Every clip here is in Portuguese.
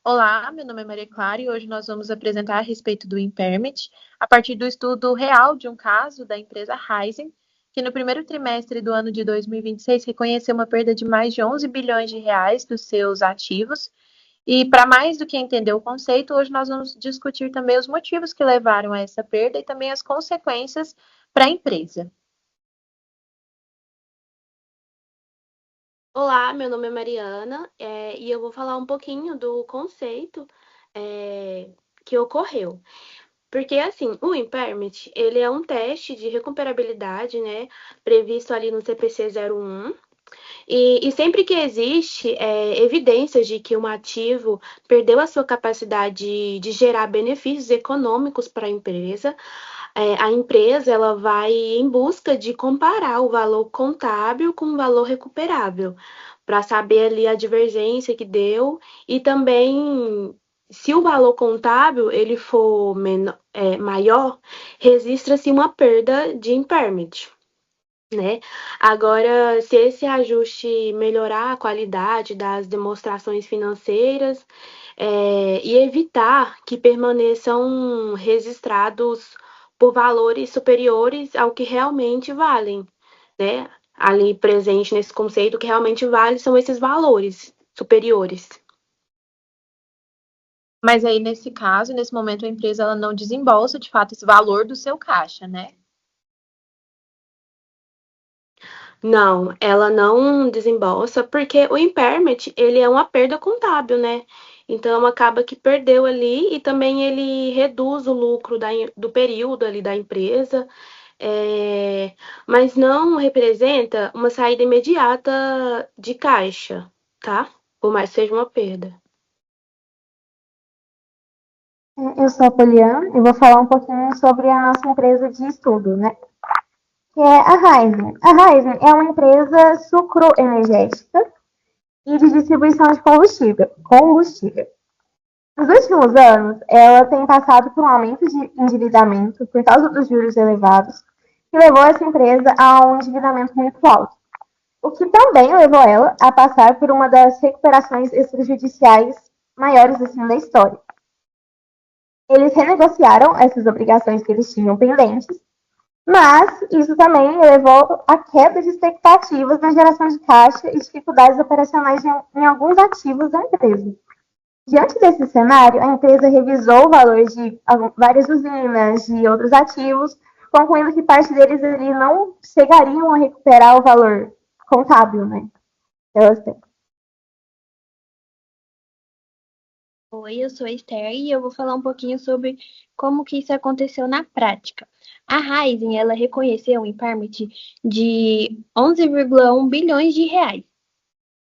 Olá, meu nome é Maria Clara e hoje nós vamos apresentar a respeito do impairment, a partir do estudo real de um caso da empresa Raizen, que no primeiro trimestre do ano de 2026 reconheceu uma perda de mais de 11 bilhões de reais dos seus ativos. E para mais do que entender o conceito, hoje nós vamos discutir também os motivos que levaram a essa perda e também as consequências para a empresa. Olá, meu nome é Mariana, e eu vou falar um pouquinho do conceito que ocorreu. Porque, assim, o impairment, ele é um teste de recuperabilidade, né, previsto ali no CPC 01, e sempre que existe evidências de que um ativo perdeu a sua capacidade de gerar benefícios econômicos para a empresa, a empresa ela vai em busca de comparar o valor contábil com o valor recuperável, para saber ali a divergência que deu e também se o valor contábil ele for maior, registra-se uma perda de impairment, né? Agora, se esse ajuste melhorar a qualidade das demonstrações financeiras, e evitar que permaneçam registrados por valores superiores ao que realmente valem, né? Ali presente nesse conceito, o que realmente vale são esses valores superiores. Mas aí, nesse caso, nesse momento, a empresa ela não desembolsa, de fato, esse valor do seu caixa, né? Não, ela não desembolsa, porque o impairment, ele é uma perda contábil, né? Então acaba que perdeu ali e também ele reduz o lucro do período ali da empresa, mas não representa uma saída imediata de caixa, tá? Por mais que seja uma perda. Eu sou a Poliana e vou falar um pouquinho sobre a nossa empresa de estudo, né? Que é a Raizen. A Raizen é uma empresa sucroenergética e de distribuição de combustível. Nos últimos anos, ela tem passado por um aumento de endividamento por causa dos juros elevados, que levou essa empresa a um endividamento muito alto, o que também levou ela a passar por uma das recuperações extrajudiciais maiores assim da história. Eles renegociaram essas obrigações que eles tinham pendentes, mas isso também levou à queda de expectativas na geração de caixa e dificuldades operacionais em alguns ativos da empresa. Diante desse cenário, a empresa revisou o valor de várias usinas e outros ativos, concluindo que parte deles ali não chegariam a recuperar o valor contábil, né? Elas têm. Oi, eu sou a Esther e eu vou falar um pouquinho sobre como que isso aconteceu na prática. A Raizen, ela reconheceu um impairment de 11,1 bilhões de reais.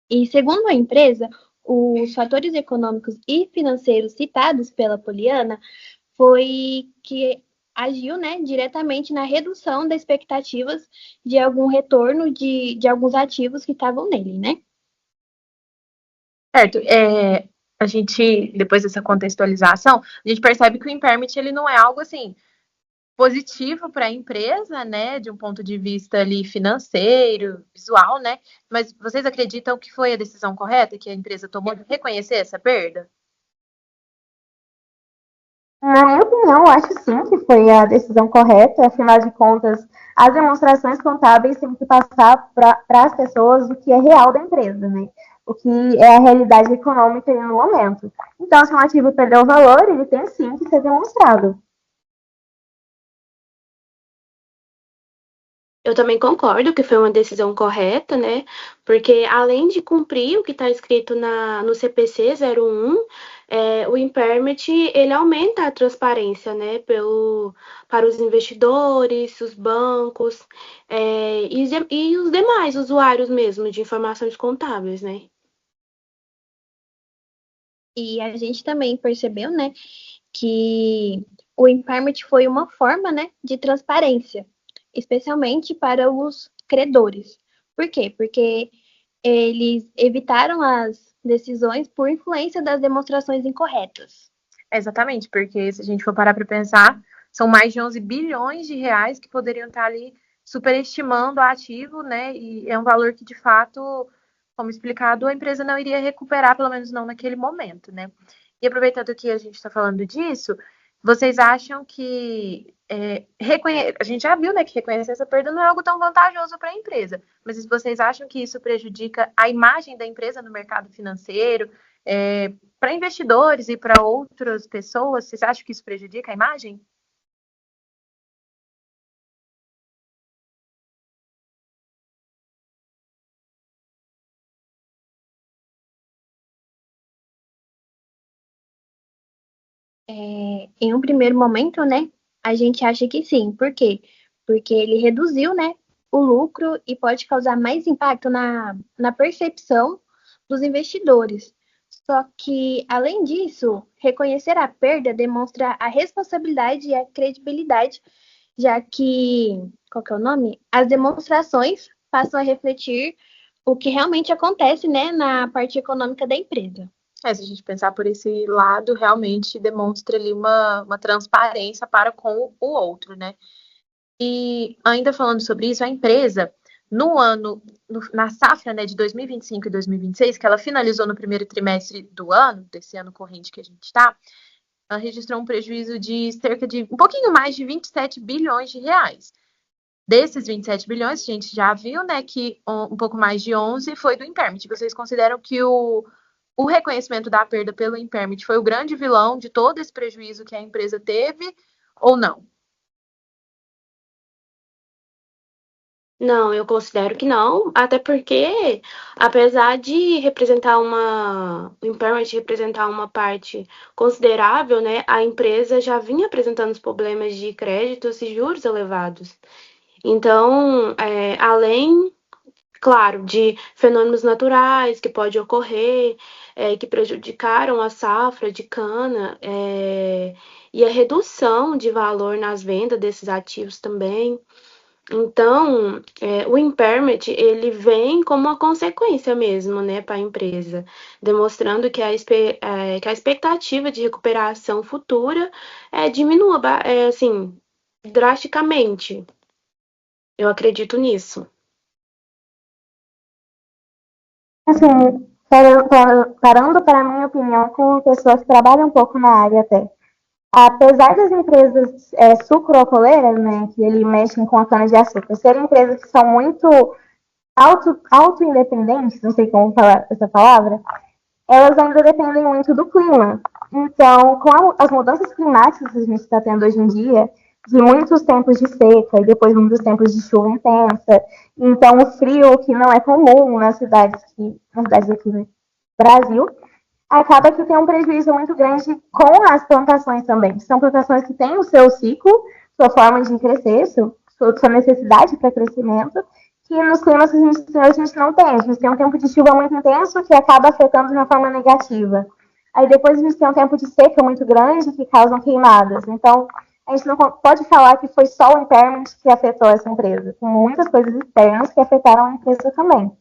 E segundo a empresa, os fatores econômicos e financeiros citados pela Poliana foi que agiu, né, diretamente na redução das expectativas de algum retorno de alguns ativos que estavam nele, né? Certo. A gente, depois dessa contextualização, a gente percebe que o impairment ele não é algo assim positivo para a empresa, né, de um ponto de vista ali financeiro, visual, né? Mas vocês acreditam que foi a decisão correta que a empresa tomou de reconhecer essa perda? Na minha opinião, acho sim que foi a decisão correta, afinal de contas, as demonstrações contábeis têm que passar para as pessoas o que é real da empresa, né? O que é a realidade econômica no momento. Então, se um ativo perdeu o valor, ele tem sim que ser demonstrado. Eu também concordo que foi uma decisão correta, né? Porque além de cumprir o que está escrito no CPC 01, o impairment ele aumenta a transparência, né? Para os investidores, os bancos, e os demais usuários mesmo de informações contábeis, né? E a gente também percebeu, né, que o impairment foi uma forma, né, de transparência, especialmente para os credores. Por quê? Porque eles evitaram as decisões por influência das demonstrações incorretas. Exatamente, porque se a gente for parar para pensar, são mais de 11 bilhões de reais que poderiam estar ali superestimando o ativo, né? E é um valor que, de fato, como explicado, a empresa não iria recuperar, pelo menos não naquele momento, né? E aproveitando que a gente está falando disso, vocês acham que a gente já viu, né, que reconhecer essa perda não é algo tão vantajoso para a empresa, mas vocês acham que isso prejudica a imagem da empresa no mercado financeiro, para investidores e para outras pessoas? Vocês acham que isso prejudica a imagem? Em um primeiro momento, né, a gente acha que sim. Por quê? Porque ele reduziu, né, o lucro e pode causar mais impacto na percepção dos investidores. Só que, além disso, reconhecer a perda demonstra a responsabilidade e a credibilidade, já que, qual que é o nome? As demonstrações passam a refletir o que realmente acontece, né, na parte econômica da empresa. Se a gente pensar por esse lado, realmente demonstra ali uma transparência para com o outro, né? E ainda falando sobre isso, a empresa, na safra, né, de 2025 e 2026, que ela finalizou no primeiro trimestre do ano, desse ano corrente que a gente está, ela registrou um prejuízo de cerca de um pouquinho mais de 27 bilhões de reais. Desses 27 bilhões, a gente já viu, né, que um pouco mais de 11 foi do impairment. Vocês consideram que o reconhecimento da perda pelo impairment foi o grande vilão de todo esse prejuízo que a empresa teve ou não? Não, eu considero que não, até porque, apesar de representar o impairment representar uma parte considerável, né, a empresa já vinha apresentando os problemas de créditos e juros elevados. Então, além, claro, de fenômenos naturais que pode ocorrer, que prejudicaram a safra de cana, e a redução de valor nas vendas desses ativos também. Então, o impairment, ele vem como uma consequência mesmo, né, para a empresa, demonstrando que que a expectativa de recuperação futura diminua, assim, drasticamente. Eu acredito nisso. Assim, parando para a minha opinião, com pessoas que trabalham um pouco na área até. Apesar das empresas sucroalcooleiras, né, que ele mexem com a cana-de-açúcar, serem empresas que são muito auto-independentes, não sei como falar essa palavra, elas ainda dependem muito do clima. Então, com as mudanças climáticas que a gente está tendo hoje em dia, de muitos tempos de seca e depois muitos tempos de chuva intensa, então o frio, que não é comum nas cidades aqui no Brasil, acaba que tem um prejuízo muito grande com as plantações também. São plantações que têm o seu ciclo, sua forma de crescer, sua necessidade para crescimento, que nos climas que a gente tem hoje a gente não tem. A gente tem um tempo de chuva muito intenso que acaba afetando de uma forma negativa. Aí depois a gente tem um tempo de seca muito grande que causam queimadas. Então, a gente não pode falar que foi só o impairment que afetou essa empresa. Tem muitas coisas externas que afetaram a empresa também.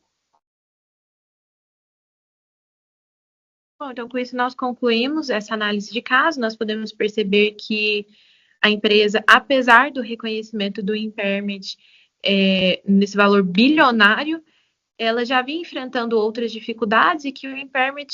Bom, então com isso nós concluímos essa análise de caso, nós podemos perceber que a empresa, apesar do reconhecimento do impairment nesse valor bilionário, ela já vinha enfrentando outras dificuldades e que o impairment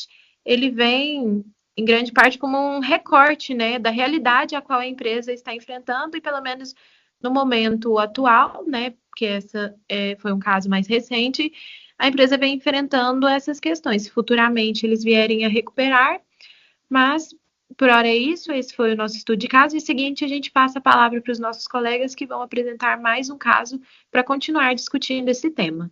ele vem em grande parte como um recorte, né, da realidade a qual a empresa está enfrentando e pelo menos no momento atual, né, porque essa foi um caso mais recente, a empresa vem enfrentando essas questões. Futuramente eles vierem a recuperar, mas por hora é isso, esse foi o nosso estudo de caso. E seguinte, a gente passa a palavra para os nossos colegas que vão apresentar mais um caso para continuar discutindo esse tema.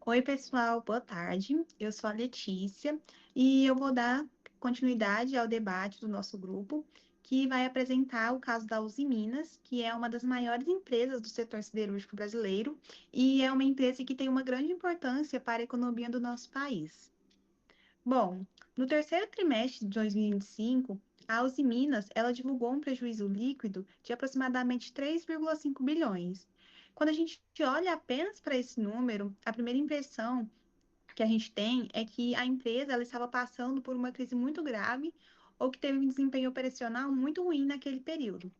Oi, pessoal, boa tarde. Eu sou a Letícia e eu vou dar continuidade ao debate do nosso grupo, que vai apresentar o caso da Uzi Minas, que é uma das maiores empresas do setor siderúrgico brasileiro e é uma empresa que tem uma grande importância para a economia do nosso país. Bom, no terceiro trimestre de 2025, a Uzi Minas, ela divulgou um prejuízo líquido de aproximadamente 3,5 bilhões. Quando a gente olha apenas para esse número, a primeira impressão que a gente tem é que a empresa ela estava passando por uma crise muito grave ou que teve um desempenho operacional muito ruim naquele período.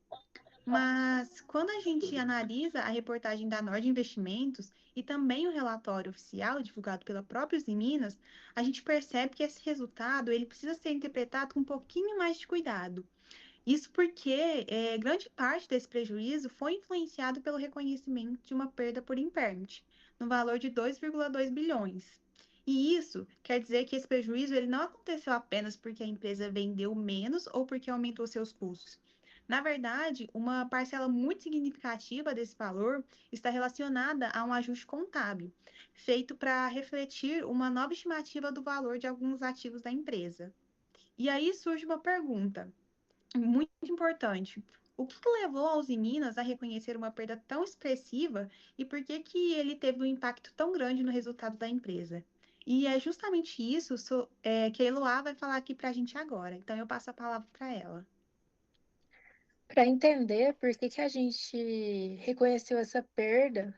Mas quando a gente analisa a reportagem da Nord Investimentos e também o relatório oficial divulgado pela própria Uzi Minas, a gente percebe que esse resultado ele precisa ser interpretado com um pouquinho mais de cuidado. Isso porque grande parte desse prejuízo foi influenciado pelo reconhecimento de uma perda por impairment, no valor de 2,2 bilhões. E isso quer dizer que esse prejuízo ele não aconteceu apenas porque a empresa vendeu menos ou porque aumentou seus custos. Na verdade, uma parcela muito significativa desse valor está relacionada a um ajuste contábil, feito para refletir uma nova estimativa do valor de alguns ativos da empresa. E aí surge uma pergunta muito importante. O que levou a Uzi Minas a reconhecer uma perda tão expressiva e por que que ele teve um impacto tão grande no resultado da empresa? E é justamente isso que a Eloá vai falar aqui para a gente agora. Então eu passo a palavra para ela. Para entender por que a gente reconheceu essa perda,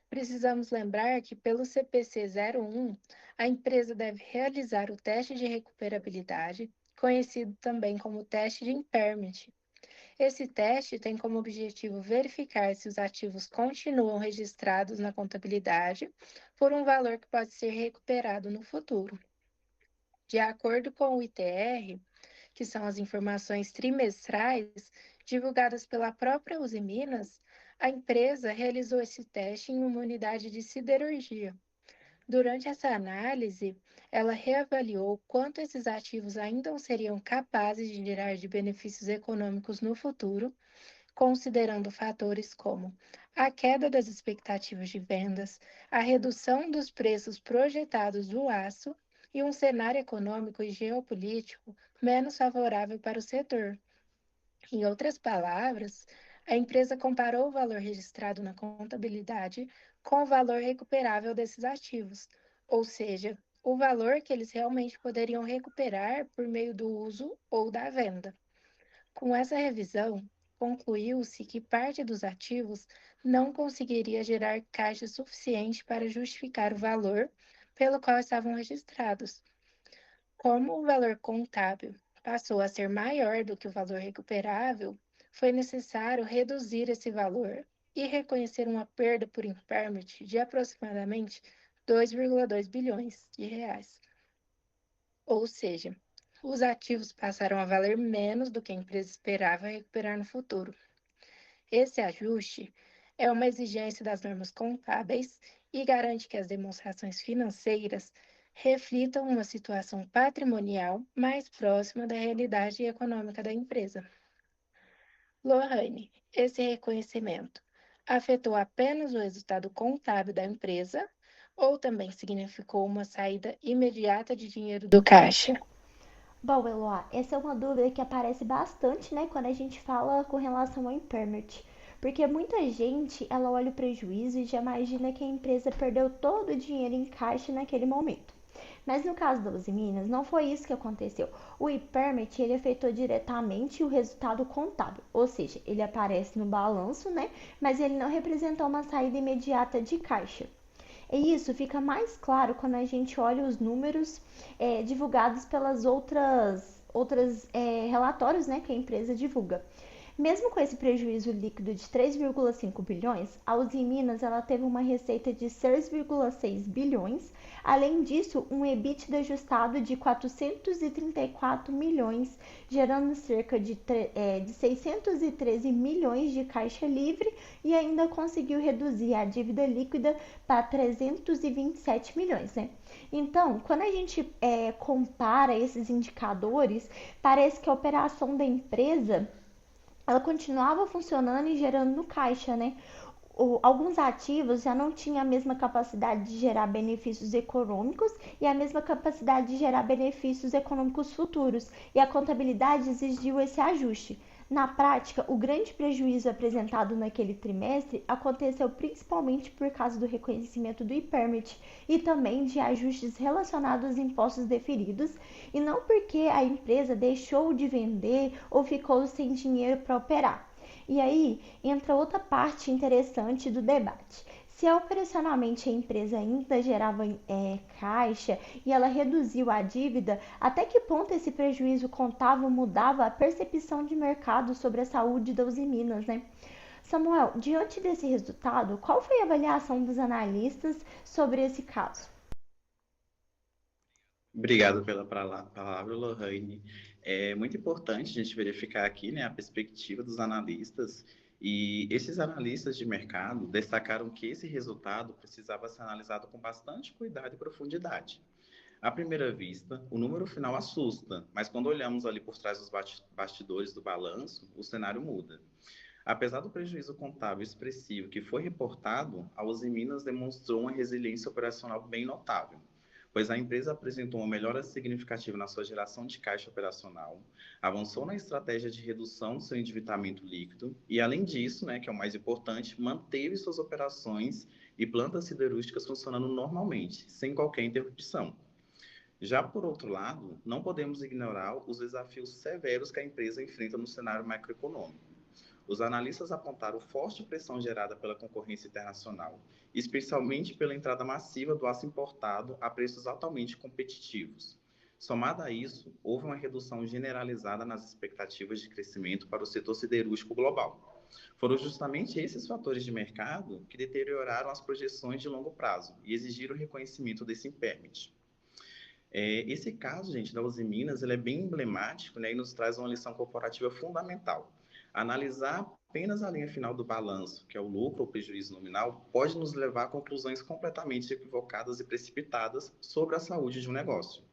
precisamos lembrar que, pelo CPC 01, a empresa deve realizar o teste de recuperabilidade, conhecido também como teste de impairment. Esse teste tem como objetivo verificar se os ativos continuam registrados na contabilidade por um valor que pode ser recuperado no futuro. De acordo com o ITR, que são as informações trimestrais divulgadas pela própria Uzi Minas, a empresa realizou esse teste em uma unidade de siderurgia. Durante essa análise, ela reavaliou quanto esses ativos ainda seriam capazes de gerar de benefícios econômicos no futuro, considerando fatores como a queda das expectativas de vendas, a redução dos preços projetados do aço e um cenário econômico e geopolítico menos favorável para o setor. Em outras palavras, a empresa comparou o valor registrado na contabilidade com o valor recuperável desses ativos, ou seja, o valor que eles realmente poderiam recuperar por meio do uso ou da venda. Com essa revisão, concluiu-se que parte dos ativos não conseguiria gerar caixa suficiente para justificar o valor pelo qual estavam registrados. Como o valor contábil passou a ser maior do que o valor recuperável, foi necessário reduzir esse valor e reconhecer uma perda por impairment de aproximadamente 2,2 bilhões de reais. Ou seja, os ativos passaram a valer menos do que a empresa esperava recuperar no futuro. Esse ajuste é uma exigência das normas contábeis e garante que as demonstrações financeiras reflitam uma situação patrimonial mais próxima da realidade econômica da empresa. Lohane, esse reconhecimento afetou apenas o resultado contábil da empresa ou também significou uma saída imediata de dinheiro do caixa? Bom, Eloá, essa é uma dúvida que aparece bastante, né, quando a gente fala com relação ao impairment. Porque muita gente, ela olha o prejuízo e já imagina que a empresa perdeu todo o dinheiro em caixa naquele momento. Mas no caso da Uzi Minas, não foi isso que aconteceu. O impairment, ele afetou diretamente o resultado contábil, ou seja, ele aparece no balanço, né, mas ele não representou uma saída imediata de caixa. E isso fica mais claro quando a gente olha os números divulgados pelas outras relatórios, né, que a empresa divulga. Mesmo com esse prejuízo líquido de 3,5 bilhões, a Uzi Minas ela teve uma receita de 6,6 bilhões. Além disso, um EBITDA ajustado de 434 milhões, gerando cerca de 613 milhões de caixa livre e ainda conseguiu reduzir a dívida líquida para 327 milhões, né? Então, quando a gente compara esses indicadores, parece que a operação da empresa ela continuava funcionando e gerando no caixa, né? Alguns ativos já não tinham a mesma capacidade de gerar benefícios econômicos e a mesma capacidade de gerar benefícios econômicos futuros, e a contabilidade exigiu esse ajuste. Na prática, o grande prejuízo apresentado naquele trimestre aconteceu principalmente por causa do reconhecimento do impairment e também de ajustes relacionados aos impostos deferidos, e não porque a empresa deixou de vender ou ficou sem dinheiro para operar. E aí entra outra parte interessante do debate. Se operacionalmente a empresa ainda gerava caixa e ela reduziu a dívida, até que ponto esse prejuízo contábil mudava a percepção de mercado sobre a saúde da Usiminas, né? Samuel, diante desse resultado, qual foi a avaliação dos analistas sobre esse caso? Obrigado pela palavra, Lohane. É muito importante a gente verificar aqui, né, a perspectiva dos analistas, e esses analistas de mercado destacaram que esse resultado precisava ser analisado com bastante cuidado e profundidade. À primeira vista, o número final assusta, mas quando olhamos ali por trás dos bastidores do balanço, o cenário muda. Apesar do prejuízo contábil expressivo que foi reportado, a Uzi Minas demonstrou uma resiliência operacional bem notável, pois a empresa apresentou uma melhora significativa na sua geração de caixa operacional, avançou na estratégia de redução do seu endividamento líquido e, além disso, né, que é o mais importante, manteve suas operações e plantas siderúrgicas funcionando normalmente, sem qualquer interrupção. Já por outro lado, não podemos ignorar os desafios severos que a empresa enfrenta no cenário macroeconômico. Os analistas apontaram forte pressão gerada pela concorrência internacional, especialmente pela entrada massiva do aço importado a preços altamente competitivos. Somado a isso, houve uma redução generalizada nas expectativas de crescimento para o setor siderúrgico global. Foram justamente esses fatores de mercado que deterioraram as projeções de longo prazo e exigiram o reconhecimento desse impairment. Esse caso, gente, da Uzi Minas, ele é bem emblemático, né, e nos traz uma lição corporativa fundamental. Analisar apenas a linha final do balanço, que é o lucro ou prejuízo nominal, pode nos levar a conclusões completamente equivocadas e precipitadas sobre a saúde de um negócio.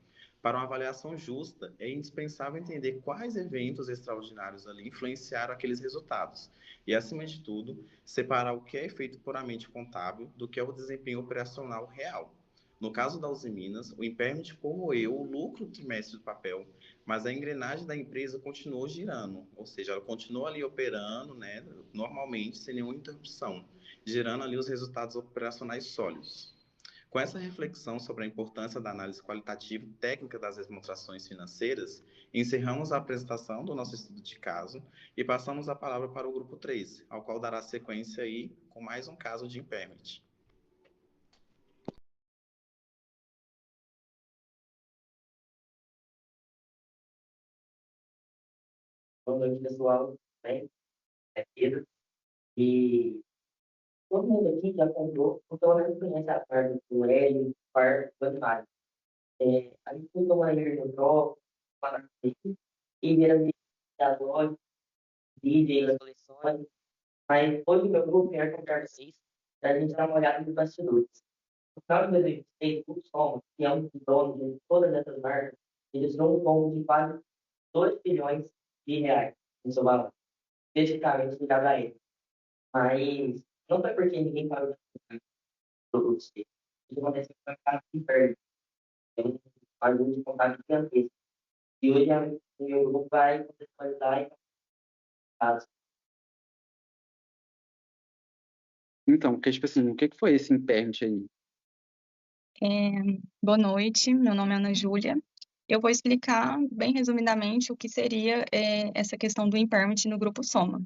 Para uma avaliação justa, é indispensável entender quais eventos extraordinários ali influenciaram aqueles resultados e, acima de tudo, separar o que é efeito puramente contábil do que é o desempenho operacional real. No caso da Uzi Minas, o impairment corroeu o lucro do trimestre do papel, mas a engrenagem da empresa continuou girando, ou seja, ela continuou ali operando, né, normalmente, sem nenhuma interrupção, gerando ali os resultados operacionais sólidos. Com essa reflexão sobre a importância da análise qualitativa e técnica das demonstrações financeiras, encerramos a apresentação do nosso estudo de caso e passamos a palavra para o grupo 3, ao qual dará sequência aí com mais um caso de impairment. Boa noite, pessoal. Bem, é Pedro. E todo mundo aqui já comprou, então a gente conhece a parte do L, par, do animais. A gente usa uma airdrop, para e ver as lojas, vídeos, as coleções. Mas hoje o meu grupo quer contar com vocês para a gente dar uma olhada nos bastidores. No final de 2026, o Som, que é um dos donos de todas essas marcas, eles dão um tombo de quase 2 bilhões de reais no seu valor, especificamente ligado a ele. Mas não foi porque ninguém parou de comprar produtos dele. Isso acontece com o mercado que perde. Tem um valor de contato gigantesco. E hoje o meu grupo vai contextualizar e caso. Então, porque, tipo assim, o que foi esse impairment aí? Boa noite, meu nome é Ana Júlia. Eu vou explicar bem resumidamente o que seria essa questão do impairment no Grupo Soma.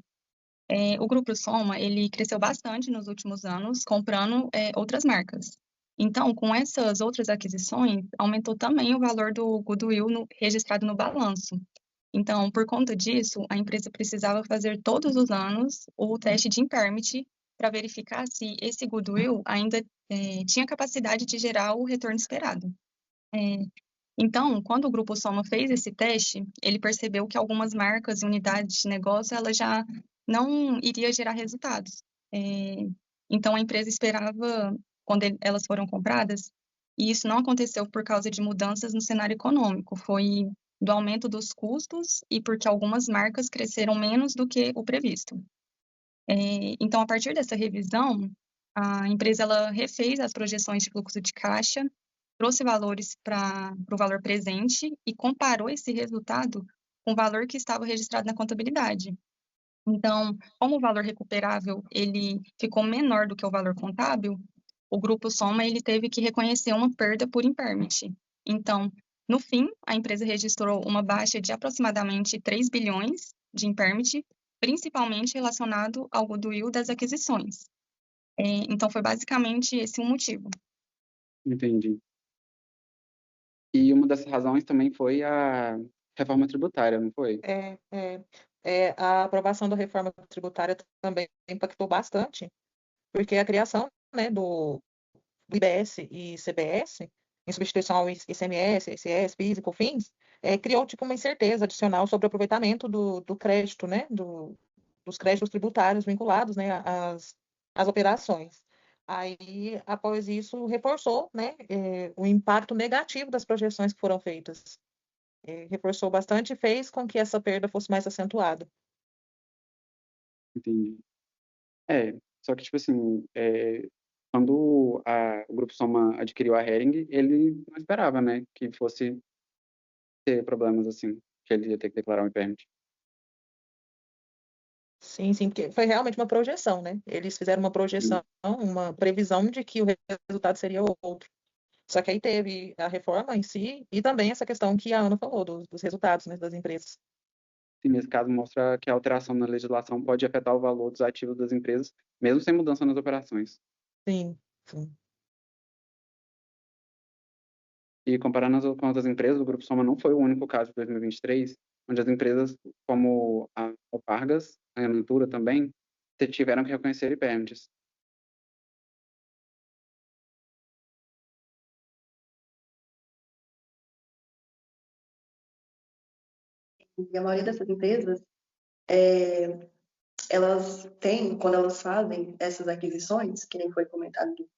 O Grupo Soma, ele cresceu bastante nos últimos anos, comprando outras marcas. Então, com essas outras aquisições, aumentou também o valor do goodwill registrado no balanço. Então, por conta disso, a empresa precisava fazer todos os anos o teste de impairment para verificar se esse goodwill ainda tinha capacidade de gerar o retorno esperado. Então, quando o Grupo Soma fez esse teste, ele percebeu que algumas marcas e unidades de negócio ela já não iria gerar resultados. Então, a empresa esperava, quando elas foram compradas, e isso não aconteceu por causa de mudanças no cenário econômico, foi do aumento dos custos e porque algumas marcas cresceram menos do que o previsto. Então, a partir dessa revisão, a empresa ela refez as projeções de fluxo de caixa, trouxe valores para o valor presente e comparou esse resultado com o valor que estava registrado na contabilidade. Então, como o valor recuperável ele ficou menor do que o valor contábil, o Grupo Soma ele teve que reconhecer uma perda por impairment. Então, no fim, a empresa registrou uma baixa de aproximadamente 3 bilhões de impairment, principalmente relacionado ao goodwill das aquisições. Então, foi basicamente esse o motivo. Entendi. E uma das razões também foi a reforma tributária, não foi? A aprovação da reforma tributária também impactou bastante, porque a criação, né, do IBS e CBS, em substituição ao ICMS, ICS, PIS e COFINS, criou tipo uma incerteza adicional sobre o aproveitamento do crédito, né, dos créditos tributários vinculados, né, às operações. Aí, após isso, reforçou, né, o impacto negativo das projeções que foram feitas. Reforçou bastante e fez com que essa perda fosse mais acentuada. Entendi. Só que, tipo assim, quando o Grupo Soma adquiriu a Hering, ele não esperava, né, que fosse ter problemas assim, que ele ia ter que declarar um impairment. Sim, sim, porque foi realmente uma projeção, né? Eles fizeram uma projeção, uma previsão de que o resultado seria outro. Só que aí teve a reforma em si e também essa questão que a Ana falou, dos resultados, né, das empresas. E nesse caso mostra que a alteração na legislação pode afetar o valor dos ativos das empresas, mesmo sem mudança nas operações. Sim, sim. E comparando com outras empresas, o Grupo Soma não foi o único caso de 2023, onde as empresas como a Alpargas, a Natura também, tiveram que reconhecer impairments. E a maioria dessas empresas, elas têm, quando elas fazem essas aquisições, que nem foi comentado,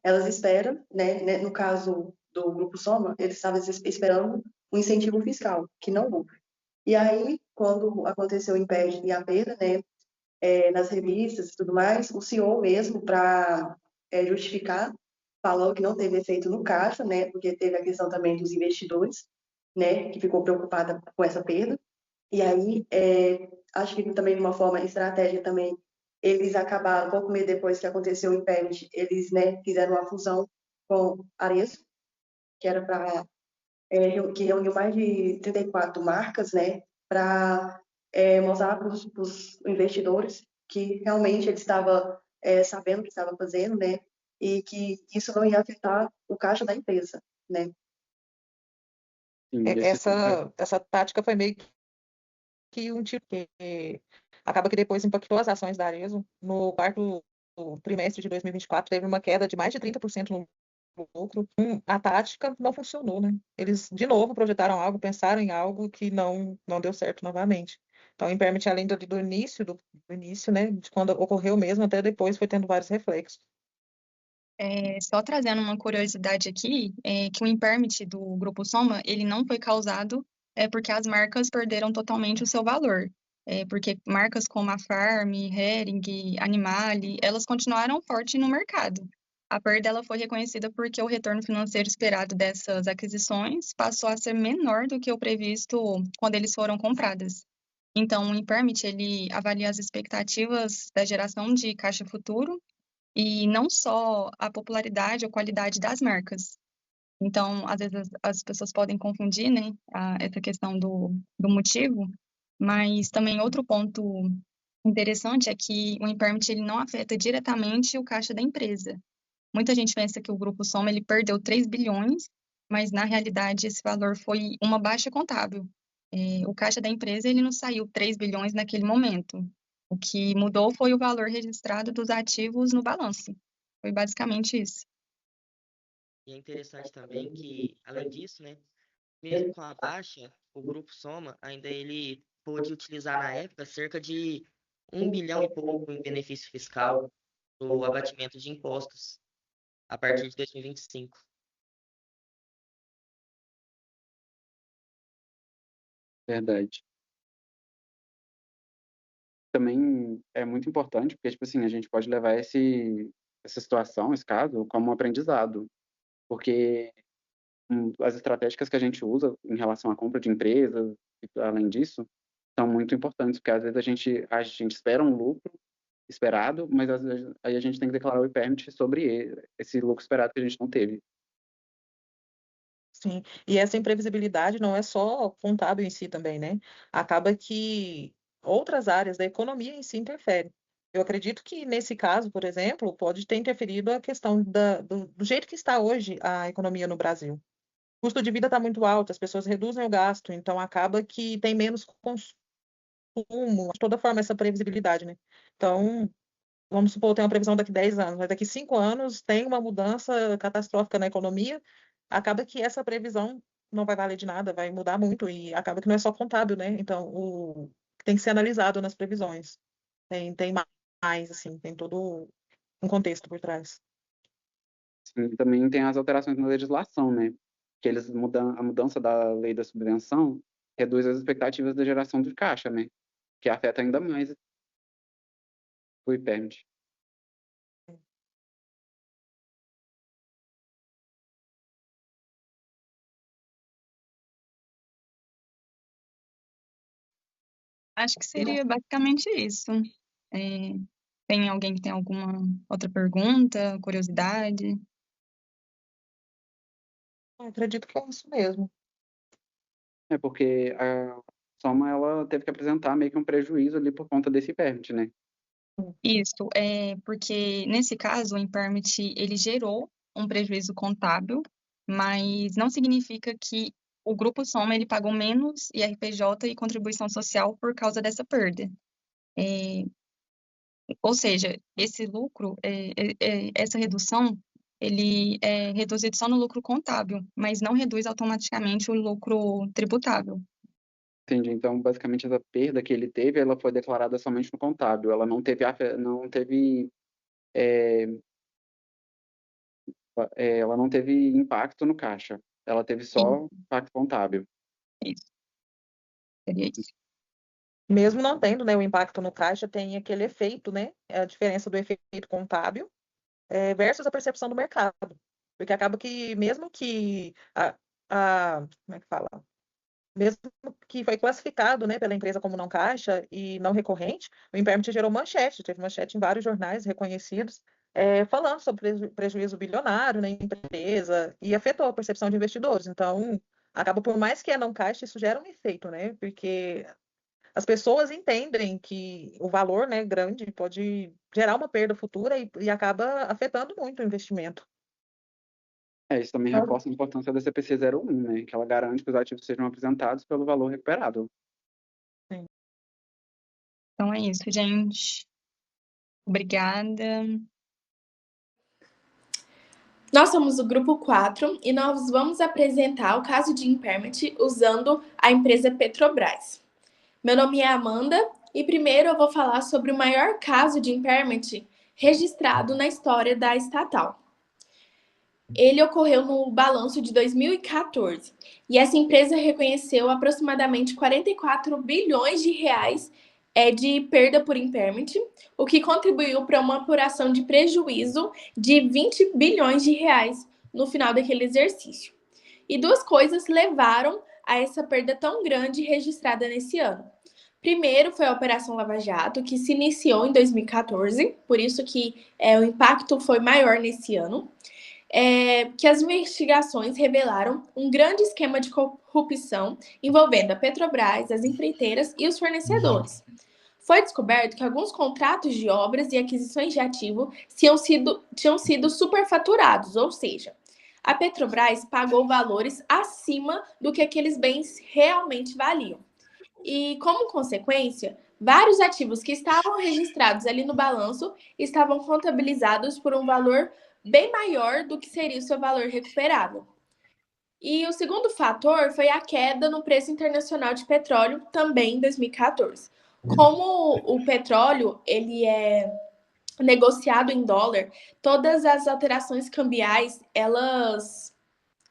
elas esperam, né, no caso do Grupo Soma, eles estavam esperando um incentivo fiscal, que não houve. E aí, quando aconteceu o impede e a perda, né, nas revistas e tudo mais, o CEO mesmo, para justificar, falou que não teve efeito no caixa, né, porque teve a questão também dos investidores, né, que ficou preocupada com essa perda. E aí, acho que também de uma forma estratégica também, eles acabaram, pouco mês depois que aconteceu o impairment, eles, né, fizeram uma fusão com a Arezo, que era para que reuniu mais de 34 marcas, né, para mostrar para os investidores que realmente ele estava sabendo o que estava fazendo, né, e que isso não ia afetar o caixa da empresa, né. Essa tática foi meio que um tiro, que acaba que depois impactou as ações da Arezzo. No quarto trimestre de 2024, teve uma queda de mais de 30% no lucro. A tática não funcionou, né? Eles, de novo, projetaram algo, pensaram em algo que não deu certo novamente. Então, o impairment, além do início, né, de quando ocorreu mesmo, até depois foi tendo vários reflexos. Só trazendo uma curiosidade aqui, que o impairment do Grupo Soma, ele não foi causado porque as marcas perderam totalmente o seu valor. Porque marcas como a Farm, Hering, Animale, elas continuaram fortes no mercado. A perda ela foi reconhecida porque o retorno financeiro esperado dessas aquisições passou a ser menor do que o previsto quando eles foram compradas. Então, o impairment, ele avalia as expectativas da geração de caixa futuro e não só a popularidade ou qualidade das marcas. Então, às vezes as pessoas podem confundir, né, essa questão do motivo, mas também outro ponto interessante é que o impairment ele não afeta diretamente o caixa da empresa. Muita gente pensa que o Grupo Soma ele perdeu 3 bilhões, mas na realidade esse valor foi uma baixa contábil. O caixa da empresa ele não saiu 3 bilhões naquele momento. O que mudou foi o valor registrado dos ativos no balanço. Foi basicamente isso. E é interessante também que, além disso, né, mesmo com a baixa, o Grupo Soma ainda ele pôde utilizar na época cerca de 1 bilhão e pouco em benefício fiscal do abatimento de impostos a partir de 2025. Verdade. Também é muito importante, porque, tipo assim, a gente pode levar essa situação, esse caso, como um aprendizado. Porque as estratégias que a gente usa em relação à compra de empresas, e além disso, são muito importantes, porque às vezes a gente espera um lucro esperado, mas às vezes, aí a gente tem que declarar o impairment sobre esse lucro esperado que a gente não teve. Sim, e essa imprevisibilidade não é só contábil em si também, né? Acaba que outras áreas da economia em si interferem. Eu acredito que, nesse caso, por exemplo, pode ter interferido a questão do jeito que está hoje a economia no Brasil. O custo de vida está muito alto, as pessoas reduzem o gasto, então acaba que tem menos consumo, de toda forma, essa previsibilidade, né? Então, vamos supor, tem uma previsão daqui 10 anos, mas daqui 5 anos tem uma mudança catastrófica na economia, acaba que essa previsão não vai valer de nada, vai mudar muito, e acaba que não é só contábil, né? Então, tem que ser analisado nas previsões. Tem mais, assim, tem todo um contexto por trás. Sim, também tem as alterações na legislação, né? Que a mudança da lei da subvenção reduz as expectativas da geração de caixa, né? Que afeta ainda mais o IPERMIT. Acho que seria basicamente isso. Tem alguém que tem alguma outra pergunta, curiosidade? Eu acredito que é isso mesmo. É porque a Soma, ela teve que apresentar meio que um prejuízo ali por conta desse IPERMIT, né? Isso, porque nesse caso o impairment ele gerou um prejuízo contábil, mas não significa que o grupo Soma ele pagou menos IRPJ e contribuição social por causa dessa perda. Ou seja, esse lucro, essa redução, ele é reduzido só no lucro contábil, mas não reduz automaticamente o lucro tributável. Entendi. Então, basicamente, essa perda que ele teve, ela foi declarada somente no contábil. Ela não teve, ela não teve impacto no caixa. Ela teve só impacto contábil. Isso. Seria isso. Mesmo não tendo, né, o impacto no caixa, tem aquele efeito, né? A diferença do efeito contábil versus a percepção do mercado. Porque acaba que, mesmo que como é que fala? Mesmo que foi classificado, né, pela empresa como não caixa e não recorrente, o impairment gerou manchete, teve manchete em vários jornais reconhecidos, falando sobre prejuízo bilionário na empresa e afetou a percepção de investidores. Então, acaba por mais que é não caixa, isso gera um efeito, né? Porque as pessoas entendem que o valor, né, grande pode gerar uma perda futura e acaba afetando muito o investimento. Isso também reforça a importância da CPC 01, né? Que ela garante que os ativos sejam apresentados pelo valor recuperado. Sim. Então é isso, gente. Obrigada. Nós somos o grupo 4 e nós vamos apresentar o caso de impairment usando a empresa Petrobras. Meu nome é Amanda e primeiro eu vou falar sobre o maior caso de impairment registrado na história da estatal. Ele ocorreu no balanço de 2014 e essa empresa reconheceu aproximadamente 44 bilhões de reais de perda por impairment, o que contribuiu para uma apuração de prejuízo de 20 bilhões de reais no final daquele exercício. E duas coisas levaram a essa perda tão grande registrada nesse ano. Primeiro foi a Operação Lava Jato, que se iniciou em 2014, por isso que o impacto foi maior nesse ano. Que as investigações revelaram um grande esquema de corrupção envolvendo a Petrobras, as empreiteiras e os fornecedores. Foi descoberto que alguns contratos de obras e aquisições de ativo tinham sido superfaturados, ou seja, a Petrobras pagou valores acima do que aqueles bens realmente valiam. E, como consequência, vários ativos que estavam registrados ali no balanço estavam contabilizados por um valor bem maior do que seria o seu valor recuperável. E o segundo fator foi a queda no preço internacional de petróleo, também em 2014. Como o petróleo ele é negociado em dólar, todas as alterações cambiais, elas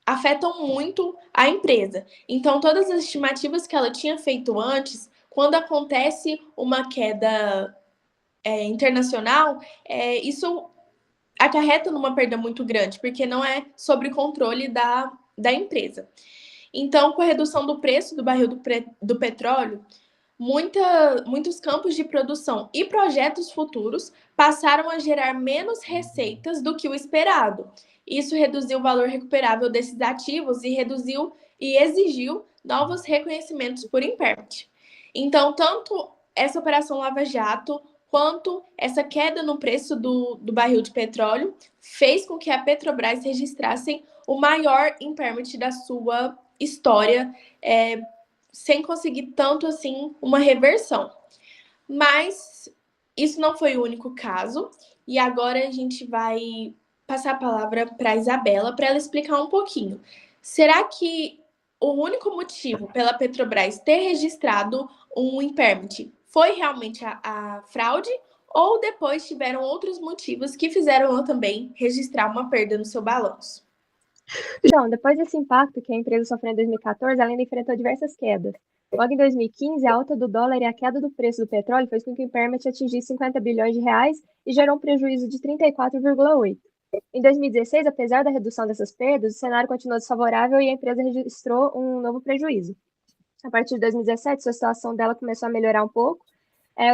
afetam muito a empresa. Então, todas as estimativas que ela tinha feito antes, quando acontece uma queda internacional, isso acarreta numa perda muito grande, porque não é sobre controle da empresa. Então, com a redução do preço do barril do petróleo, muitos campos de produção e projetos futuros passaram a gerar menos receitas do que o esperado. Isso reduziu o valor recuperável desses ativos e exigiu novos reconhecimentos por impairment. Então, tanto essa Operação Lava Jato quanto essa queda no preço do barril de petróleo fez com que a Petrobras registrasse o maior impairment da sua história, sem conseguir tanto assim uma reversão. Mas isso não foi o único caso, e agora a gente vai passar a palavra para a Isabela para ela explicar um pouquinho. Será que o único motivo pela Petrobras ter registrado um impairment foi realmente a fraude, ou depois tiveram outros motivos que fizeram ela também registrar uma perda no seu balanço? Então, depois desse impacto que a empresa sofreu em 2014, ela ainda enfrentou diversas quedas. Logo em 2015, a alta do dólar e a queda do preço do petróleo fez com que o impairment atingisse 50 bilhões de reais e gerou um prejuízo de 34,8. Em 2016, apesar da redução dessas perdas, o cenário continuou desfavorável e a empresa registrou um novo prejuízo. A partir de 2017, a situação dela começou a melhorar um pouco.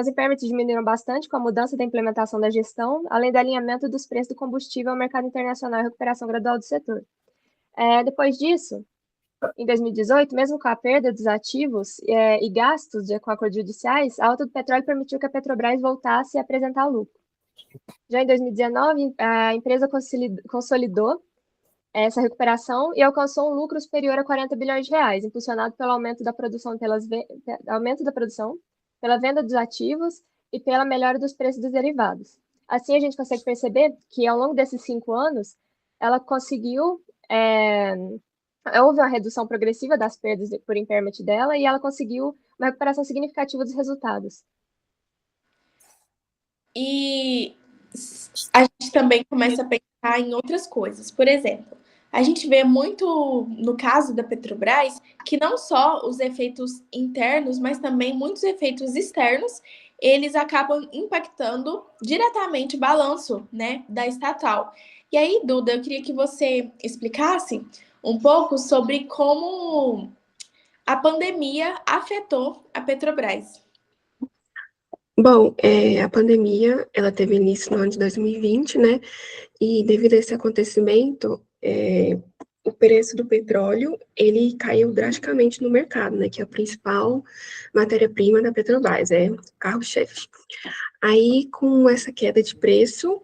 Os impairments diminuíram bastante com a mudança da implementação da gestão, além do alinhamento dos preços do combustível ao mercado internacional e recuperação gradual do setor. Depois disso, em 2018, mesmo com a perda dos ativos e gastos com acordos judiciais, a alta do petróleo permitiu que a Petrobras voltasse a apresentar lucro. Já em 2019, a empresa consolidou essa recuperação e alcançou um lucro superior a 40 bilhões de reais, impulsionado pelo aumento da produção, pela venda dos ativos e pela melhora dos preços dos derivados. Assim, a gente consegue perceber que, ao longo desses 5 anos, ela conseguiu... houve uma redução progressiva das perdas por impairment dela e ela conseguiu uma recuperação significativa dos resultados. E a gente também começa a pensar em outras coisas. Por exemplo, a gente vê muito, no caso da Petrobras, que não só os efeitos internos, mas também muitos efeitos externos, eles acabam impactando diretamente o balanço, né, da estatal. E aí, Duda, eu queria que você explicasse um pouco sobre como a pandemia afetou a Petrobras. Bom, a pandemia, ela teve início no ano de 2020, né? E devido a esse acontecimento, o preço do petróleo, ele caiu drasticamente no mercado, né? Que é a principal matéria-prima da Petrobras, é o carro-chefe. Aí, com essa queda de preço,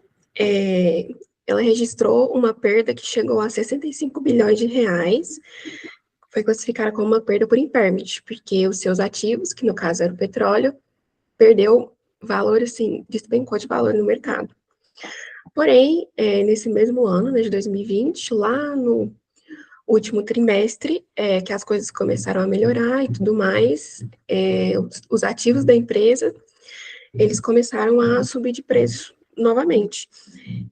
ela registrou uma perda que chegou a 65 bilhões de reais, foi classificada como uma perda por impairment, porque os seus ativos, que no caso era o petróleo, perdeu valor, assim, despencou de valor no mercado. Porém, nesse mesmo ano, né, de 2020, lá no último trimestre, que as coisas começaram a melhorar e tudo mais, os ativos da empresa, eles começaram a subir de preço novamente.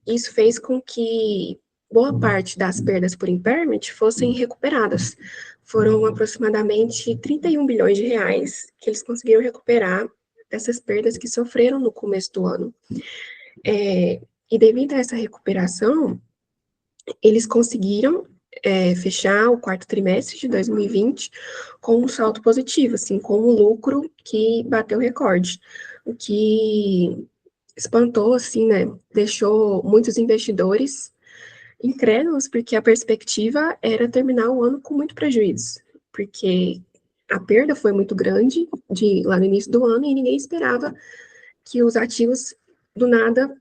Isso fez com que boa parte das perdas por impairment fossem recuperadas. Foram aproximadamente 31 bilhões de reais que eles conseguiram recuperar dessas perdas que sofreram no começo do ano. E devido a essa recuperação, eles conseguiram fechar o quarto trimestre de 2020 com um saldo positivo, assim, com um lucro que bateu recorde, o que espantou, assim, né, deixou muitos investidores incrédulos, porque a perspectiva era terminar o ano com muito prejuízo, porque a perda foi muito grande lá no início do ano e ninguém esperava que os ativos, do nada,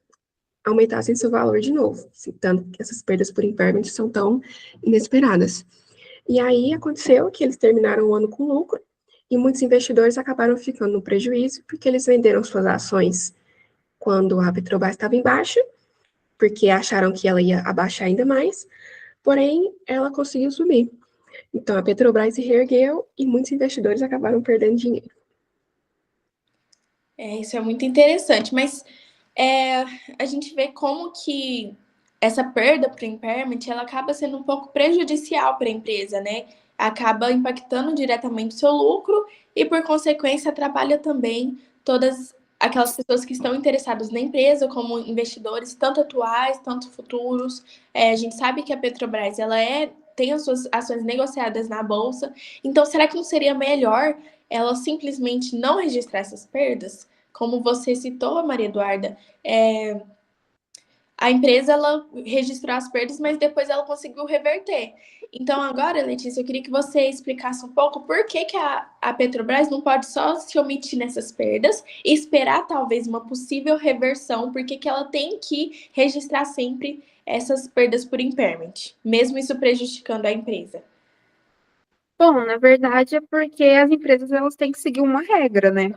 aumentassem seu valor de novo, assim, tanto que essas perdas por impairment são tão inesperadas. E aí aconteceu que eles terminaram o ano com lucro e muitos investidores acabaram ficando no prejuízo porque eles venderam suas ações quando a Petrobras estava em baixa, porque acharam que ela ia abaixar ainda mais, porém, ela conseguiu subir. Então, a Petrobras se reergueu e muitos investidores acabaram perdendo dinheiro. Isso é muito interessante, mas a gente vê como que essa perda para o impairment, ela acaba sendo um pouco prejudicial para a empresa, né? Acaba impactando diretamente o seu lucro e, por consequência, atrapalha também todas aquelas pessoas que estão interessadas na empresa, como investidores, tanto atuais, tanto futuros. A gente sabe que a Petrobras, ela tem as suas ações negociadas na Bolsa. Então, será que não seria melhor ela simplesmente não registrar essas perdas? Como você citou, Maria Eduarda, a empresa ela registrou as perdas, mas depois ela conseguiu reverter. Então, agora, Letícia, eu queria que você explicasse um pouco por que a Petrobras não pode só se omitir nessas perdas e esperar talvez uma possível reversão, por que ela tem que registrar sempre essas perdas por impairment, mesmo isso prejudicando a empresa. Bom, na verdade é porque as empresas elas têm que seguir uma regra, né?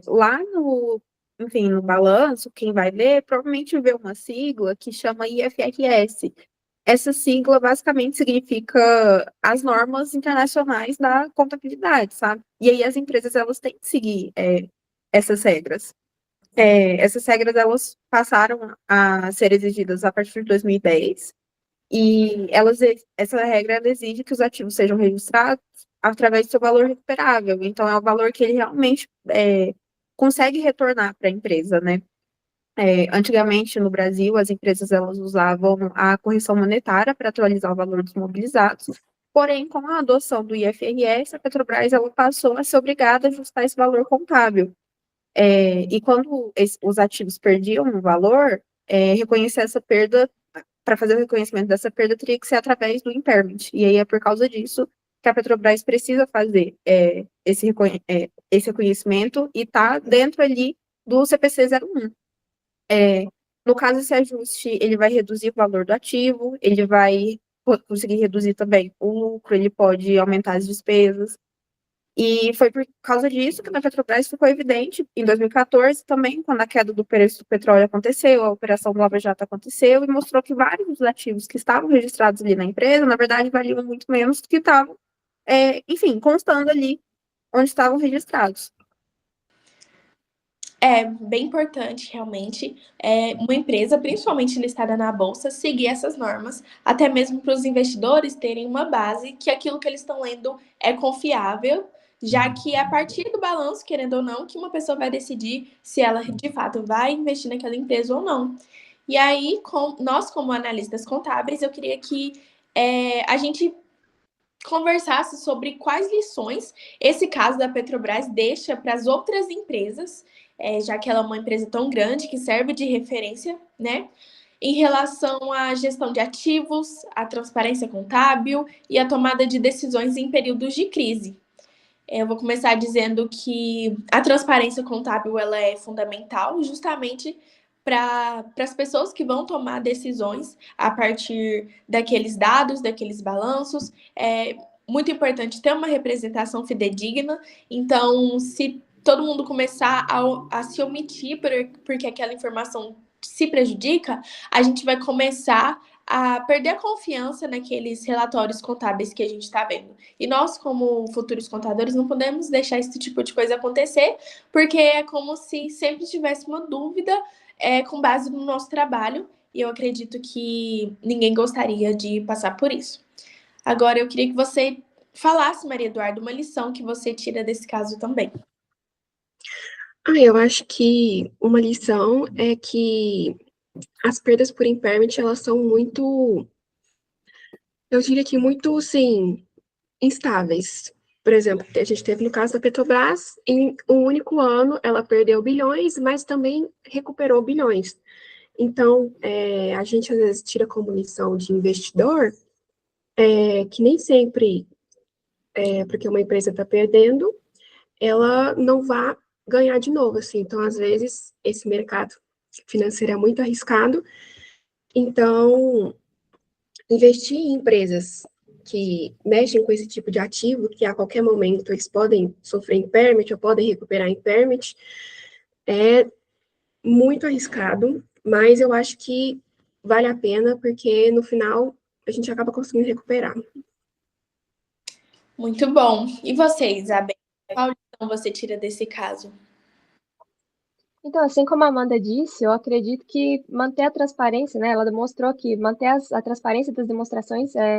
Lá no, enfim, no balanço, quem vai ler provavelmente vê uma sigla que chama IFRS. Essa sigla basicamente significa as normas internacionais da contabilidade, sabe? E aí as empresas elas têm que seguir essas regras. Essas regras elas passaram a ser exigidas a partir de 2010 e essa regra ela exige que os ativos sejam registrados através do seu valor recuperável. Então é o valor que ele realmente consegue retornar para a empresa, né? Antigamente, no Brasil, as empresas elas usavam a correção monetária para atualizar o valor dos mobilizados, porém, com a adoção do IFRS, a Petrobras ela passou a ser obrigada a ajustar esse valor contábil. E quando os ativos perdiam o valor, reconhecer essa perda, para fazer o reconhecimento dessa perda, teria que ser através do impairment. E aí é por causa disso que a Petrobras precisa fazer esse reconhecimento e está dentro ali do CPC 01. No caso, esse ajuste, ele vai reduzir o valor do ativo, ele vai conseguir reduzir também o lucro, ele pode aumentar as despesas. E foi por causa disso que na Petrobras ficou evidente, em 2014 também, quando a queda do preço do petróleo aconteceu, a Operação Lava Jato aconteceu, e mostrou que vários dos ativos que estavam registrados ali na empresa, na verdade, valiam muito menos do que estavam, enfim, constando ali onde estavam registrados. É bem importante, realmente, uma empresa, principalmente listada na Bolsa, seguir essas normas, até mesmo para os investidores terem uma base que aquilo que eles estão lendo é confiável, já que é a partir do balanço, querendo ou não, que uma pessoa vai decidir se ela de fato vai investir naquela empresa ou não. E aí, nós, como analistas contábeis, eu queria que a gente conversasse sobre quais lições esse caso da Petrobras deixa para as outras empresas, já que ela é uma empresa tão grande que serve de referência, né? Em relação à gestão de ativos, à transparência contábil e à tomada de decisões em períodos de crise. Eu vou começar dizendo que a transparência contábil ela é fundamental justamente para as pessoas que vão tomar decisões a partir daqueles dados, daqueles balanços. É muito importante ter uma representação fidedigna. Então, se todo mundo começar a se omitir porque aquela informação se prejudica, a gente vai começar a perder a confiança naqueles relatórios contábeis que a gente está vendo. E nós, como futuros contadores, não podemos deixar esse tipo de coisa acontecer, porque é como se sempre tivesse uma dúvida com base no nosso trabalho, e eu acredito que ninguém gostaria de passar por isso. Agora, eu queria que você falasse, Maria Eduarda, uma lição que você tira desse caso também. Eu acho que uma lição é que as perdas por impairment, elas são muito, eu diria que muito, sim, instáveis. Por exemplo, a gente teve no caso da Petrobras, em um único ano ela perdeu bilhões, mas também recuperou bilhões. Então, a gente às vezes tira como lição de investidor que nem sempre, porque uma empresa está perdendo, ela não vai ganhar de novo, assim. Então, às vezes, esse mercado financeiro é muito arriscado. Então, investir em empresas que mexem com esse tipo de ativo, que a qualquer momento eles podem sofrer impairment ou podem recuperar impairment, é muito arriscado, mas eu acho que vale a pena, porque no final a gente acaba conseguindo recuperar. Muito bom. E você, Isabel? Qual lição você tira desse caso? Então, assim como a Amanda disse, eu acredito que manter a transparência, né? Ela demonstrou que manter a transparência das demonstrações é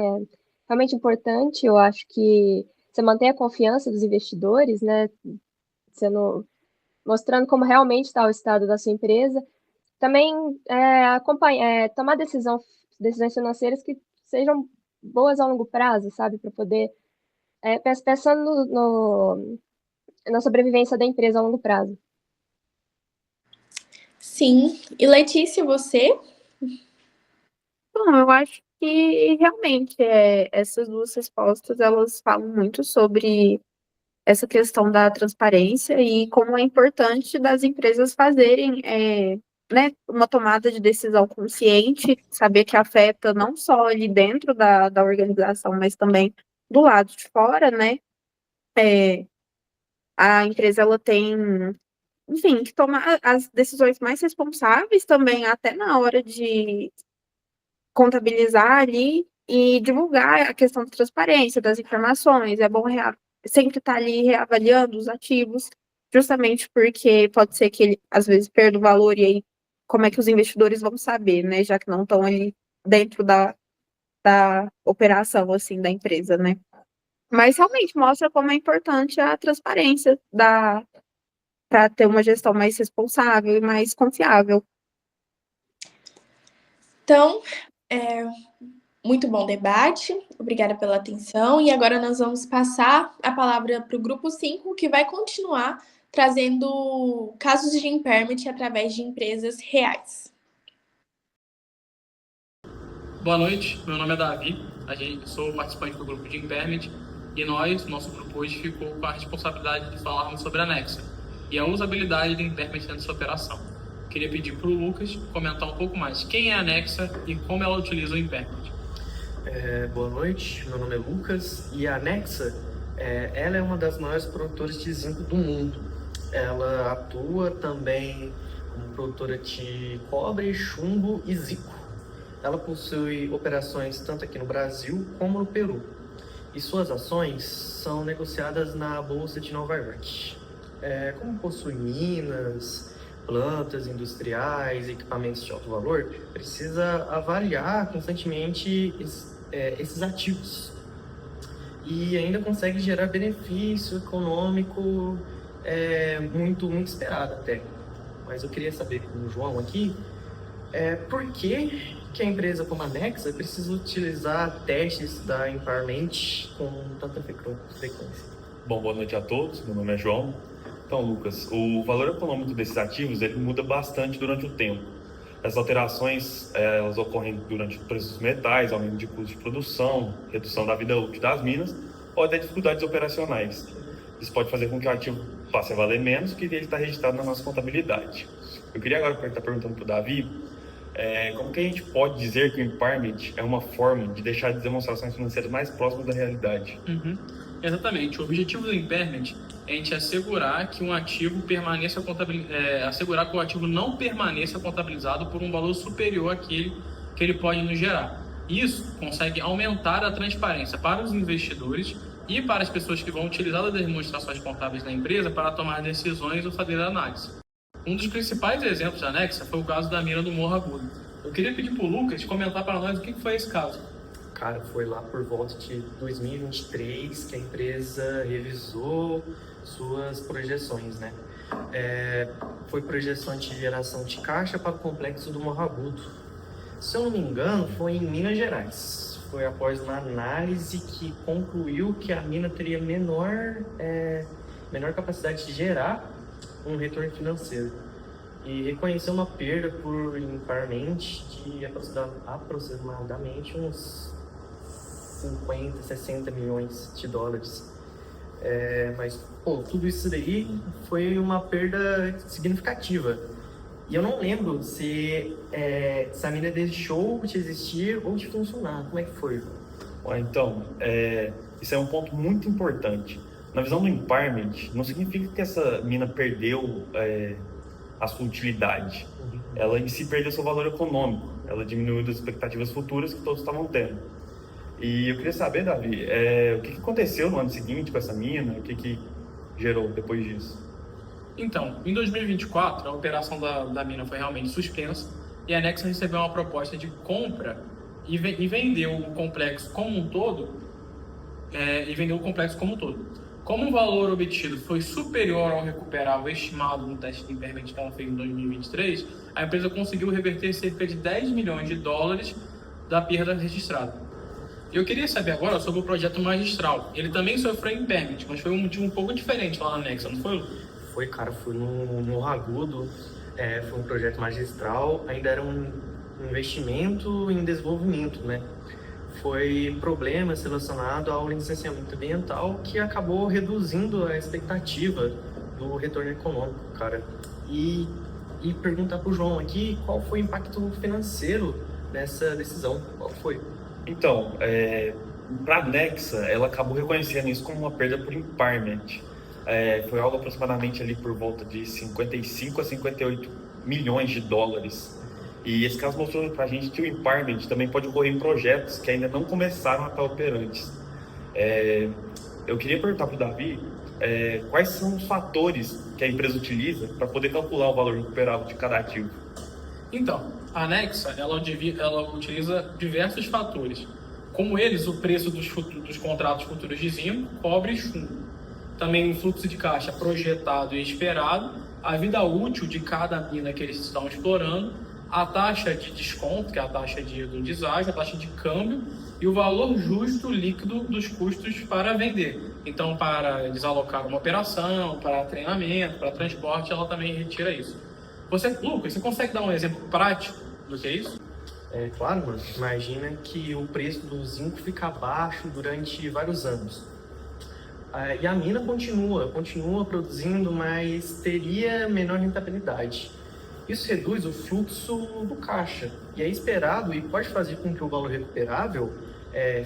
realmente importante. Eu acho que você mantém a confiança dos investidores, né? Mostrando como realmente está o estado da sua empresa. Também tomar decisões financeiras que sejam boas a longo prazo, sabe? Para poder pensando na sobrevivência da empresa a longo prazo. Sim. E Letícia, você? Bom, eu acho que realmente essas duas respostas elas falam muito sobre essa questão da transparência e como é importante das empresas fazerem né, uma tomada de decisão consciente, saber que afeta não só ali dentro da organização, mas também do lado de fora, né? É, a empresa ela tem, enfim, que tomar as decisões mais responsáveis também, até na hora de contabilizar ali e divulgar a questão da transparência das informações. É bom sempre estar ali reavaliando os ativos, justamente porque pode ser que ele, às vezes, perda o valor e aí como é que os investidores vão saber, né? Já que não estão ali dentro da operação, assim, da empresa, né? Mas realmente mostra como é importante a transparência para ter uma gestão mais responsável e mais confiável. Então, muito bom debate, obrigada pela atenção. E agora nós vamos passar a palavra para o grupo 5, que vai continuar trazendo casos de impairment através de empresas reais. Boa noite, meu nome é Davi, sou participante do grupo de impairment e nosso grupo hoje ficou com a responsabilidade de falarmos sobre a Nexa e a usabilidade do impairment nessa operação. Queria pedir para o Lucas comentar um pouco mais quem é a Nexa e como ela utiliza o impairment. Boa noite, meu nome é Lucas e a Nexa, ela é uma das maiores produtoras de zinco do mundo. Ela atua também como produtora de cobre, chumbo e zinco. Ela possui operações tanto aqui no Brasil como no Peru. E suas ações são negociadas na Bolsa de Nova York. Como possui minas, plantas industriais, equipamentos de alto valor, precisa avaliar constantemente esses ativos. E ainda consegue gerar benefício econômico muito esperado até. Mas eu queria saber com o João aqui, por que a empresa como a Nexa precisa utilizar testes da impairment com tanta frequência? Bom, boa noite a todos, meu nome é João. Então, Lucas, o valor econômico desses ativos ele muda bastante durante o tempo. As alterações elas ocorrem durante o preço dos metais, aumento de custo de produção, redução da vida útil das minas ou até dificuldades operacionais. Isso pode fazer com que o ativo passe a valer menos que ele está registrado na nossa contabilidade. Eu queria agora estar perguntando para o Davi, como que a gente pode dizer que o impairment é uma forma de deixar as demonstrações financeiras mais próximas da realidade? Exatamente. O objetivo do impairment é a gente assegurar que um ativo permaneça assegurar que o ativo não permaneça contabilizado por um valor superior àquele que ele pode nos gerar. Isso consegue aumentar a transparência para os investidores e para as pessoas que vão utilizar as demonstrações contábeis da empresa para tomar decisões ou fazer análise. Um dos principais exemplos da Nexa foi o caso da mina do Morro Agudo. Eu queria pedir para o Lucas comentar para nós o que foi esse caso. Cara, foi lá por volta de 2023 que a empresa revisou suas projeções, né? Foi projeção de geração de caixa para o complexo do Morro Agudo. Se eu não me engano, foi em Minas Gerais. Foi após uma análise que concluiu que a mina teria menor capacidade de gerar um retorno financeiro e reconheceu uma perda por impairment de aproximadamente uns 50, 60 milhões de dólares. Mas, tudo isso daí foi uma perda significativa. E eu não lembro se a mina deixou de existir ou de funcionar. Como é que foi? Então, isso é um ponto muito importante. Na visão do impairment, não significa que essa mina perdeu a sua utilidade. Ela em si perdeu seu valor econômico. Ela diminuiu das expectativas futuras que todos estavam tendo. E eu queria saber, Davi, o que aconteceu no ano seguinte com essa mina? O que gerou depois disso? Então, em 2024, a operação da mina foi realmente suspensa e a Nexa recebeu uma proposta de compra e vendeu o complexo como um todo. Como o valor obtido foi superior ao recuperável estimado no teste de impairment que ela fez em 2023, a empresa conseguiu reverter cerca de 10 milhões de dólares da perda registrada. Eu queria saber agora sobre o projeto magistral. Ele também sofreu impairment, mas foi um motivo um pouco diferente lá na Nexa, não foi? Foi no Morro Agudo. Foi um projeto magistral. Ainda era investimento em desenvolvimento, né? Foi problemas relacionados ao licenciamento ambiental que acabou reduzindo a expectativa do retorno econômico, cara. E perguntar para o João aqui qual foi o impacto financeiro dessa decisão, qual foi? Então, para a Nexa, ela acabou reconhecendo isso como uma perda por impairment. Foi algo aproximadamente ali por volta de 55 a 58 milhões de dólares. E esse caso mostrou para a gente que o impairment também pode ocorrer em projetos que ainda não começaram a estar operantes. Eu queria perguntar para o Davi quais são os fatores que a empresa utiliza para poder calcular o valor recuperável de cada ativo. Então, a Nexa, ela utiliza diversos fatores. Como eles, o preço dos contratos futuros de zinco, cobre e chumbo. Também o fluxo de caixa projetado e esperado, a vida útil de cada mina que eles estão explorando, a taxa de desconto, que é a taxa do deságio, a taxa de câmbio e o valor justo líquido dos custos para vender. Então, para desalocar uma operação, para treinamento, para transporte, ela também retira isso. Lucas, você consegue dar um exemplo prático do que é isso? Claro, mano. Imagina que o preço do zinco fica baixo durante vários anos. E a mina continua produzindo, mas teria menor rentabilidade. Isso reduz o fluxo do caixa e é esperado e pode fazer com que o valor recuperável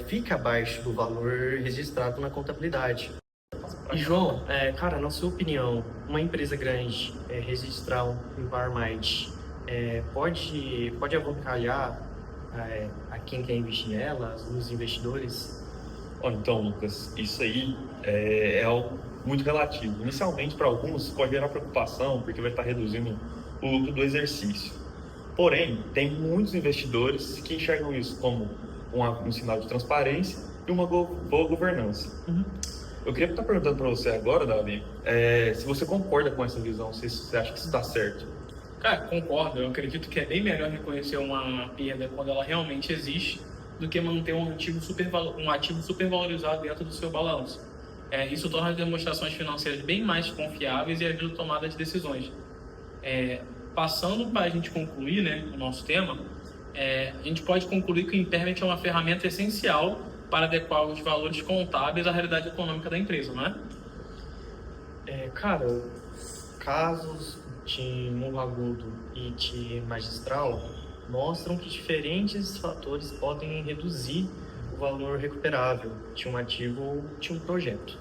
fique abaixo do valor registrado na contabilidade. E João, cara, na sua opinião, uma empresa grande registrar um impairment pode avacalhar a quem quer investir nela, os investidores? Então, Lucas, isso aí é algo muito relativo. Inicialmente, para alguns, pode gerar preocupação, porque vai estar reduzindo o lucro do exercício. Porém, tem muitos investidores que enxergam isso como um sinal de transparência e uma boa governança. Eu queria estar perguntando para você agora, Davi, se você concorda com essa visão, se você acha que isso está certo. Cara, concordo. Eu acredito que é bem melhor reconhecer uma perda quando ela realmente existe do que manter um ativo supervalorizado dentro do seu balanço. Isso torna as demonstrações financeiras bem mais confiáveis e ajuda a tomada de decisões. Passando para a gente concluir, né, o nosso tema, a gente pode concluir que o impairment é uma ferramenta essencial para adequar os valores contábeis à realidade econômica da empresa, não é? Cara, casos de Morro Agudo e de Magistral mostram que diferentes fatores podem reduzir o valor recuperável de um ativo ou de um projeto.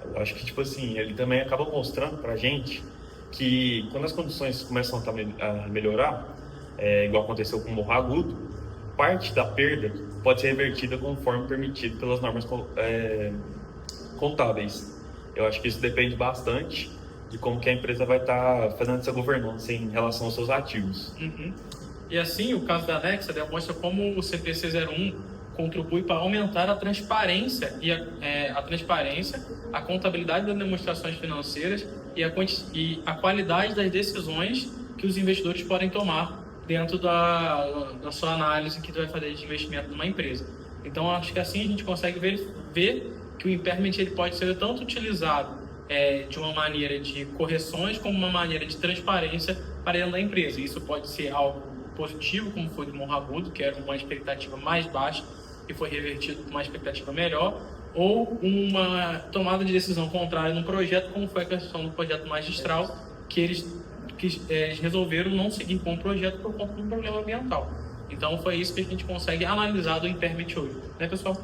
Eu acho que, tipo assim, ele também acaba mostrando para a gente que quando as condições começam a melhorar, igual aconteceu com o Morro Agudo, parte da perda pode ser revertida conforme permitido pelas normas contábeis. Eu acho que isso depende bastante de como que a empresa vai estar fazendo essa governança em relação aos seus ativos. E assim, o caso da Nexa demonstra como o CPC 01 contribui para aumentar a transparência a contabilidade das demonstrações financeiras e a qualidade das decisões que os investidores podem tomar dentro da sua análise que vai fazer de investimento numa empresa. Então, acho que assim a gente consegue ver que o impairment ele pode ser tanto utilizado de uma maneira de correções como uma maneira de transparência para dentro da empresa. Isso pode ser algo positivo, como foi do Morro Agudo, que era uma expectativa mais baixa e foi revertido para uma expectativa melhor, ou uma tomada de decisão contrária no projeto, como foi a questão do projeto magistral, que eles resolveram não seguir com o projeto por conta de um problema ambiental. Então foi isso que a gente consegue analisar do impairment hoje, né, pessoal?